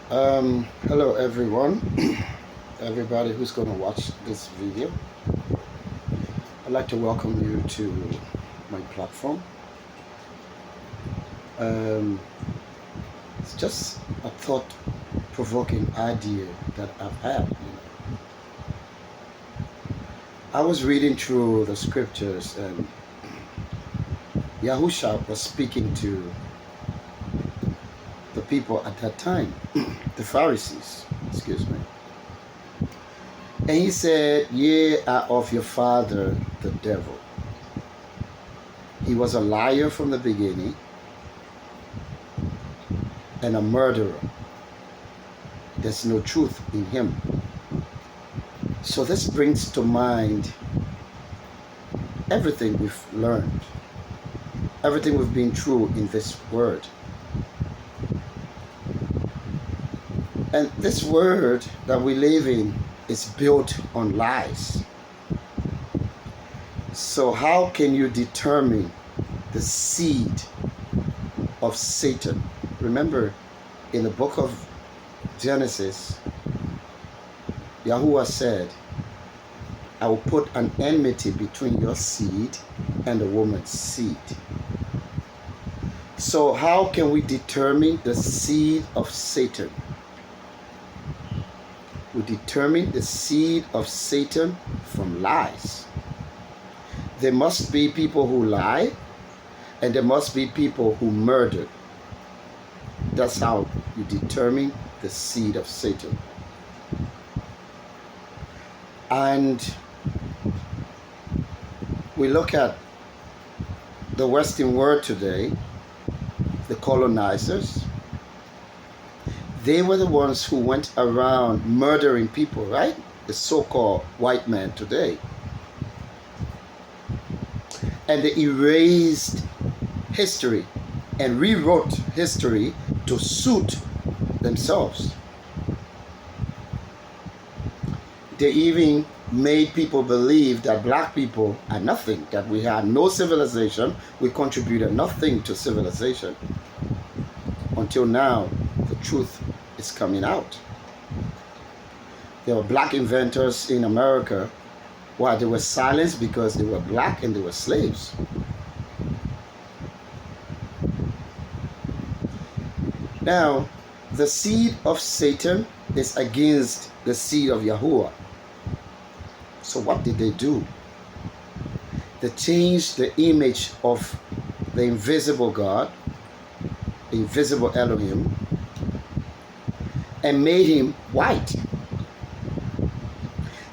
Hello everyone, everybody who's going to watch this video. I'd like to welcome you to my platform. Um, it's just a thought-provoking idea that I've had. I was reading through the scriptures, and Yahusha was speaking to the people at that time, the Pharisees, excuse me. And he said, "Ye are of your father, the devil. He was a liar from the beginning and a murderer. There's no truth in him." So this brings to mind everything we've learned, everything we've been through in this word. And this word that we live in is built on lies. So how can you determine the seed of Satan? Remember, in the book of Genesis, Yahuwah said, "I will put an enmity between your seed and the woman's seed." So how can we determine the seed of Satan? We determine the seed of Satan from lies. There must be people who lie, and there must be people who murder. That's how you determine the seed of Satan. And we look at the Western world today, the colonizers. They were the ones who went around murdering people, right? The so-called white man today. And they erased history and rewrote history to suit themselves. They even made people believe that black people are nothing, that we had no civilization, we contributed nothing to civilization. Until now, the truth is coming out. There were black inventors in America. Why? They were silenced because they were black and they were slaves. Now, the seed of Satan is against the seed of Yahuwah. So what did they do? They changed the image of the invisible God, the invisible Elohim, and made him white.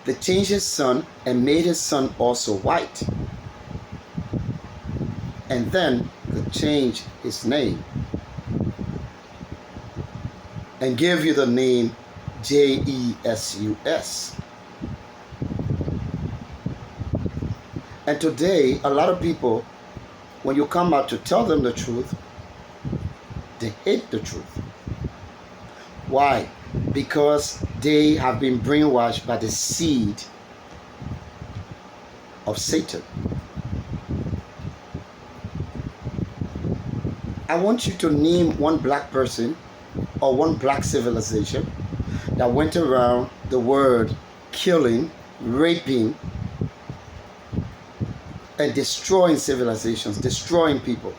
They changed his son and made his son also white. And then they changed his name and gave you the name Jesus. And today, a lot of people, when you come out to tell them the truth, they hate the truth. Why? Because they have been brainwashed by the seed of Satan. I want you to name one black person or one black civilization that went around the world killing, raping, and destroying civilizations, destroying people.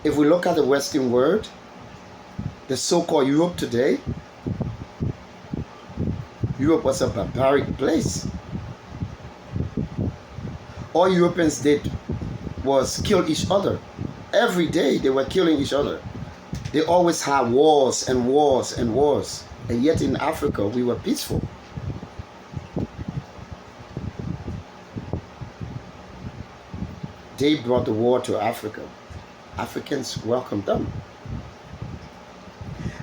If we look at the Western world, the so-called Europe today, Europe was a barbaric place. All Europeans did was kill each other. Every day they were killing each other. They always had wars and wars and wars. And yet in Africa, we were peaceful. They brought the war to Africa. Africans welcomed them.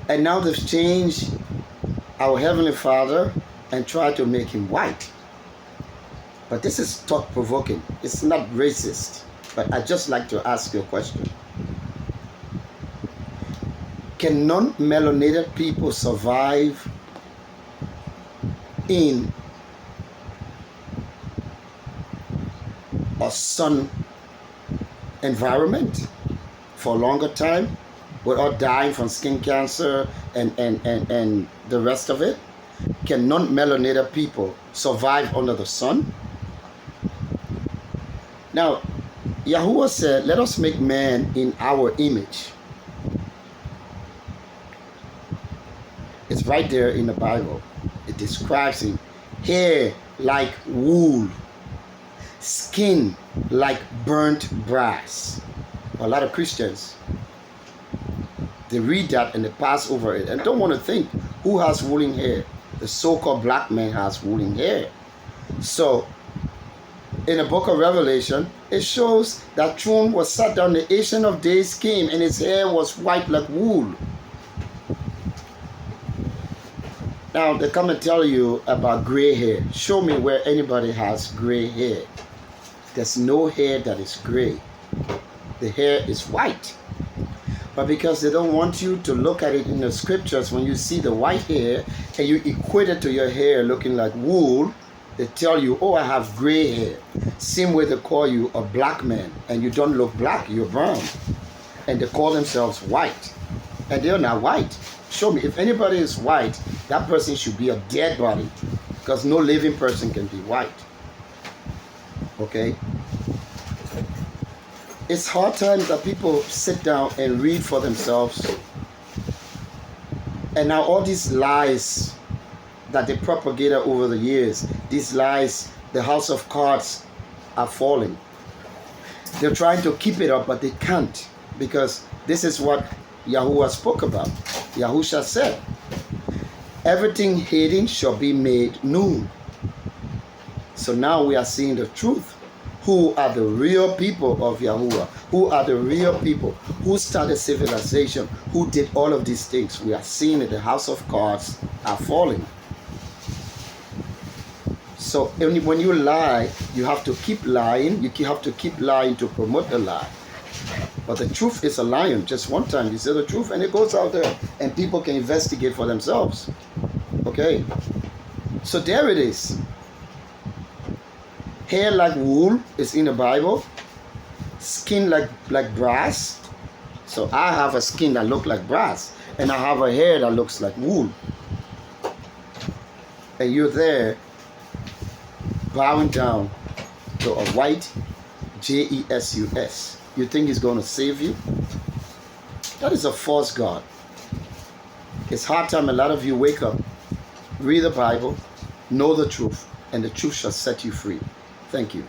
And now they've changed our Heavenly Father and tried to make him white. But this is thought-provoking. It's not racist. But I'd just like to ask you a question. Can non-melanated people survive in a sun environment for a longer time? without dying from skin cancer and the rest of it? Can non-melanated people survive under the sun? Now, Yahuwah said, let us make man in our image. It's right there in the Bible. It describes him. Hair like wool, skin like burnt brass. A lot of Christians, they read that and they pass over it and don't want to think, who has woolen hair? The so-called black man has woolen hair. So in the book of Revelation, it shows that throne was sat down, the Ancient of Days came, and his hair was white like wool. Now they come and tell you about gray hair. Show me where anybody has gray hair. There's no hair that is gray. The hair is white. But because they don't want you to look at it in the scriptures, when you see the white hair and you equate it to your hair looking like wool, they tell you, oh, I have gray hair. Same way they call you a black man and you don't look black, you're brown. And they call themselves white. And they're not white. Show me, if anybody is white, that person should be a dead body, because no living person can be white. Okay? It's hard times that people sit down and read for themselves. And now all these lies that they propagated over the years, these lies, the house of cards are falling. They're trying to keep it up, but they can't, because this is what Yahuwah spoke about. Yahusha said, everything hidden shall be made known. So now we are seeing the truth. Who are the real people of Yahuwah? Who are the real people? Who started civilization? Who did all of these things? We are seeing that the house of cards are falling. So when you lie, you have to keep lying. You have to keep lying to promote the lie. But the truth is a lion. Just one time you say the truth and it goes out there and people can investigate for themselves. Okay? So there it is. Hair like wool is in the Bible. Skin like brass. So I have a skin that looks like brass. And I have a hair that looks like wool. And you're there bowing down to a white Jesus. You think he's going to save you? That is a false God. It's hard time a lot of you wake up, read the Bible, know the truth, and the truth shall set you free. Thank you.